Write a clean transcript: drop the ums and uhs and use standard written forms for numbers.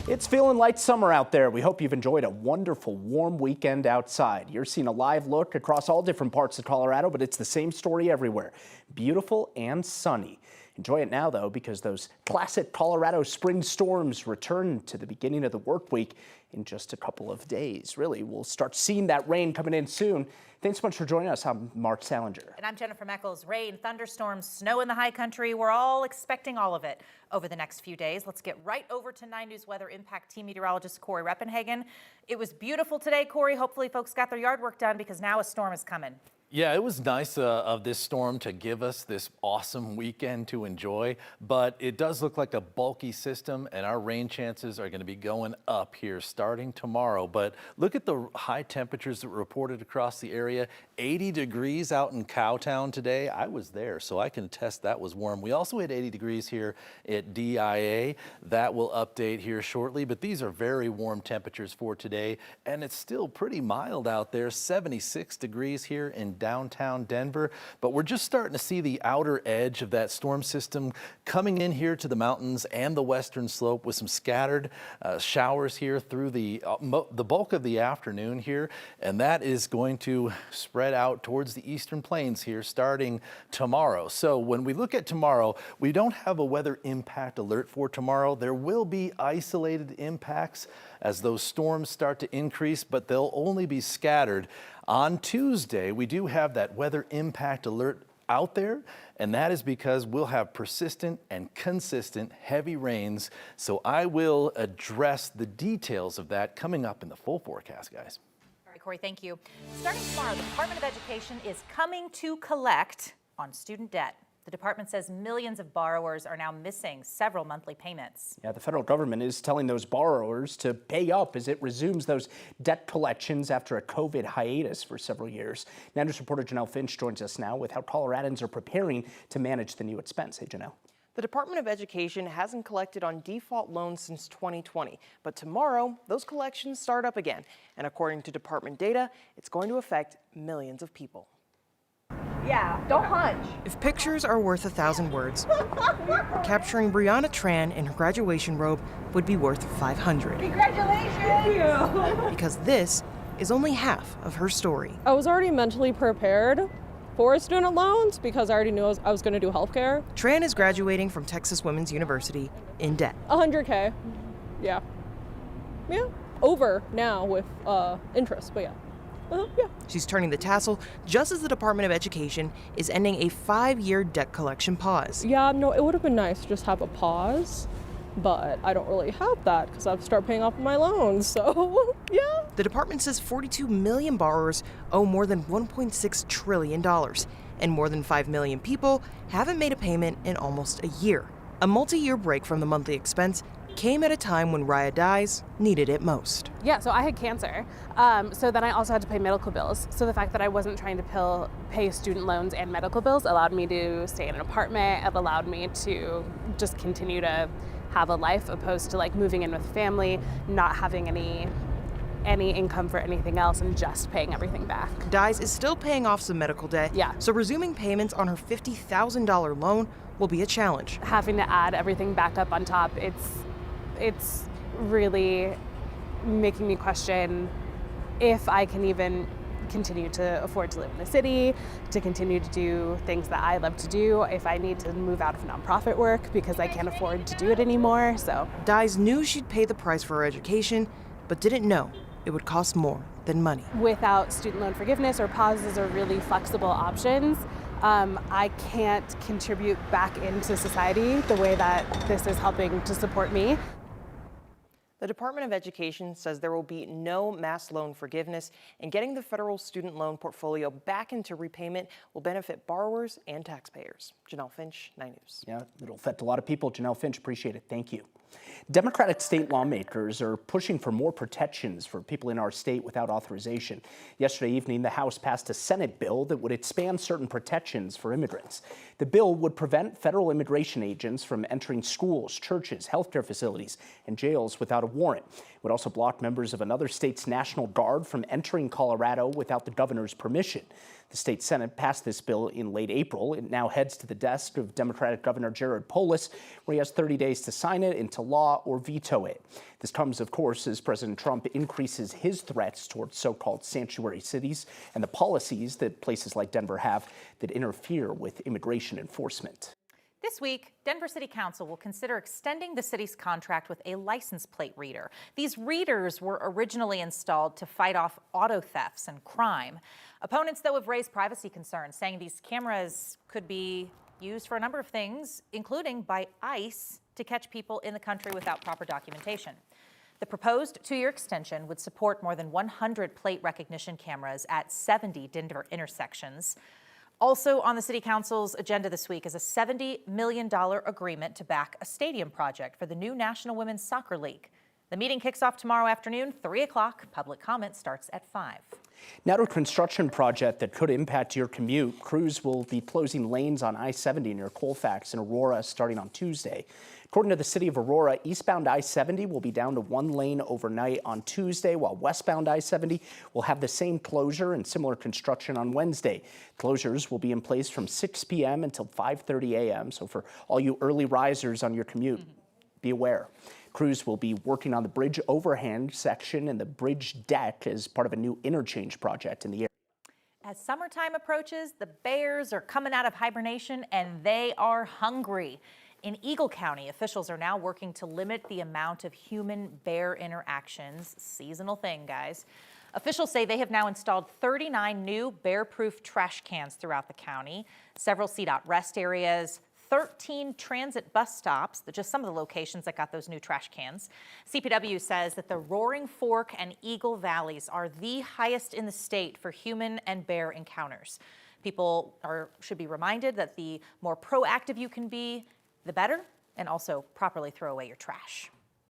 It's feeling like summer out there. We hope you've enjoyed a wonderful warm weekend outside. You're seeing a live look across all different parts of Colorado, but it's the same story everywhere. Beautiful and sunny. Enjoy it now, though, because those classic Colorado spring storms return to the beginning of the work week in just a couple of days. Really, we'll start seeing that rain coming in soon. Thanks so much for joining us. I'm Mark Salinger. And I'm Jennifer Meckles. Rain, thunderstorms, snow in the high country. We're all expecting all of it over the next few days. Let's get right over to 9 News Weather Impact Team Meteorologist Corey Reppenhagen. It was beautiful today, Corey. Hopefully folks got their yard work done because now a storm is coming. Yeah, it was nice of this storm to give us this awesome weekend to enjoy, but it does look like a bulky system and our rain chances are going to be going up here starting tomorrow. But look at the high temperatures that were reported across the area. 80 degrees out in Cowtown today. I was there, so I can attest that was warm. We also hit 80 degrees here at DIA. That will update here shortly, but these are very warm temperatures for today, and it's still pretty mild out there. 76 degrees here in downtown Denver, but we're just starting to see the outer edge of that storm system coming in here to the mountains and the western slope with some scattered showers here through the bulk of the afternoon here, and that is going to spread out towards the eastern plains here starting tomorrow. So when we look at tomorrow, we don't have a weather impact alert for tomorrow. There will be isolated impacts as those storms start to increase, but they'll only be scattered. On Tuesday, we do have that weather impact alert out there, and that is because we'll have persistent and consistent heavy rains. So I will address the details of that coming up in the full forecast, guys. All right, Corey, thank you. Starting tomorrow, the Department of Education is coming to collect on student debt. The department says millions of borrowers are now missing several monthly payments. Yeah, the federal government is telling those borrowers to pay up as it resumes those debt collections after a COVID hiatus for several years. Now, News reporter Janelle Finch joins us now with how Coloradans are preparing to manage the new expense. Hey, Janelle. The Department of Education hasn't collected on default loans since 2020, but tomorrow those collections start up again. And according to department data, it's going to affect millions of people. Yeah, don't hunch. If pictures are worth 1,000 words, capturing Brianna Tran in her graduation robe would be worth 500. Congratulations! Thank you. Because this is only half of her story. I was already mentally prepared for student loans because I already knew I was going to do healthcare. Tran is graduating from Texas Women's University in debt. $100K. Yeah. Yeah. Over now with interest, but yeah. Yeah. She's turning the tassel just as the Department of Education is ending a 5-year debt collection pause. Yeah, no, it would have been nice to just have a pause, but I don't really have that because I've started paying off my loans, so yeah. The department says 42 million borrowers owe more than $1.6 trillion, and more than 5 million people haven't made a payment in almost a year. A multi-year break from the monthly expense came at a time when Raya Dyes needed it most. Yeah, so I had cancer, so then I also had to pay medical bills. So the fact that I wasn't trying to pay student loans and medical bills allowed me to stay in an apartment. It allowed me to just continue to have a life opposed to like moving in with family, not having any income for anything else and just paying everything back. Dyes is still paying off some medical debt, yeah. So resuming payments on her $50,000 loan will be a challenge. Having to add everything back up on top, it's really making me question if I can even continue to afford to live in the city, to continue to do things that I love to do, if I need to move out of nonprofit work because I can't afford to do it anymore. So Dyes knew she'd pay the price for her education, but didn't know it would cost more than money. Without student loan forgiveness or pauses or really flexible options, I can't contribute back into society the way that this is helping to support me. The Department of Education says there will be no mass loan forgiveness, and getting the federal student loan portfolio back into repayment will benefit borrowers and taxpayers. Janelle Finch, 9 News. Yeah, it'll affect a lot of people. Janelle Finch, appreciate it. Thank you. Democratic state lawmakers are pushing for more protections for people in our state without authorization. Yesterday evening, the House passed a Senate bill that would expand certain protections for immigrants. The bill would prevent federal immigration agents from entering schools, churches, healthcare facilities, and jails without a warrant. It would also block members of another state's National Guard from entering Colorado without the governor's permission. The state Senate passed this bill in late April. It now heads to the desk of Democratic Governor Jared Polis, where he has 30 days to sign it into law or veto it. This comes, of course, as President Trump increases his threats towards so-called sanctuary cities and the policies that places like Denver have that interfere with immigration enforcement. This week, Denver City Council will consider extending the city's contract with a license plate reader. These readers were originally installed to fight off auto thefts and crime. Opponents, though, have raised privacy concerns, saying these cameras could be used for a number of things, including by ICE to catch people in the country without proper documentation. The proposed 2-year extension would support more than 100 plate recognition cameras at 70 Denver intersections. Also on the City Council's agenda this week is a $70 million agreement to back a stadium project for the new National Women's Soccer League. The meeting kicks off tomorrow afternoon, 3 o'clock. Public comment starts at 5. Now to a construction project that could impact your commute. Crews will be closing lanes on I-70 near Colfax and Aurora starting on Tuesday. According to the city of Aurora, eastbound I-70 will be down to 1 lane overnight on Tuesday, while westbound I-70 will have the same closure and similar construction on Wednesday. Closures will be in place from 6 p.m. until 5:30 a.m. So for all you early risers on your commute, be aware. Crews will be working on the bridge overhang section and the bridge deck as part of a new interchange project in the area. As summertime approaches, the bears are coming out of hibernation and they are hungry. In Eagle County, officials are now working to limit the amount of human-bear interactions. Seasonal thing, guys. Officials say they have now installed 39 new bear-proof trash cans throughout the county, several CDOT rest areas, 13 transit bus stops, just some of the locations that got those new trash cans. CPW says that the Roaring Fork and Eagle Valleys are the highest in the state for human and bear encounters. People should be reminded that the more proactive you can be, the better, and also properly throw away your trash.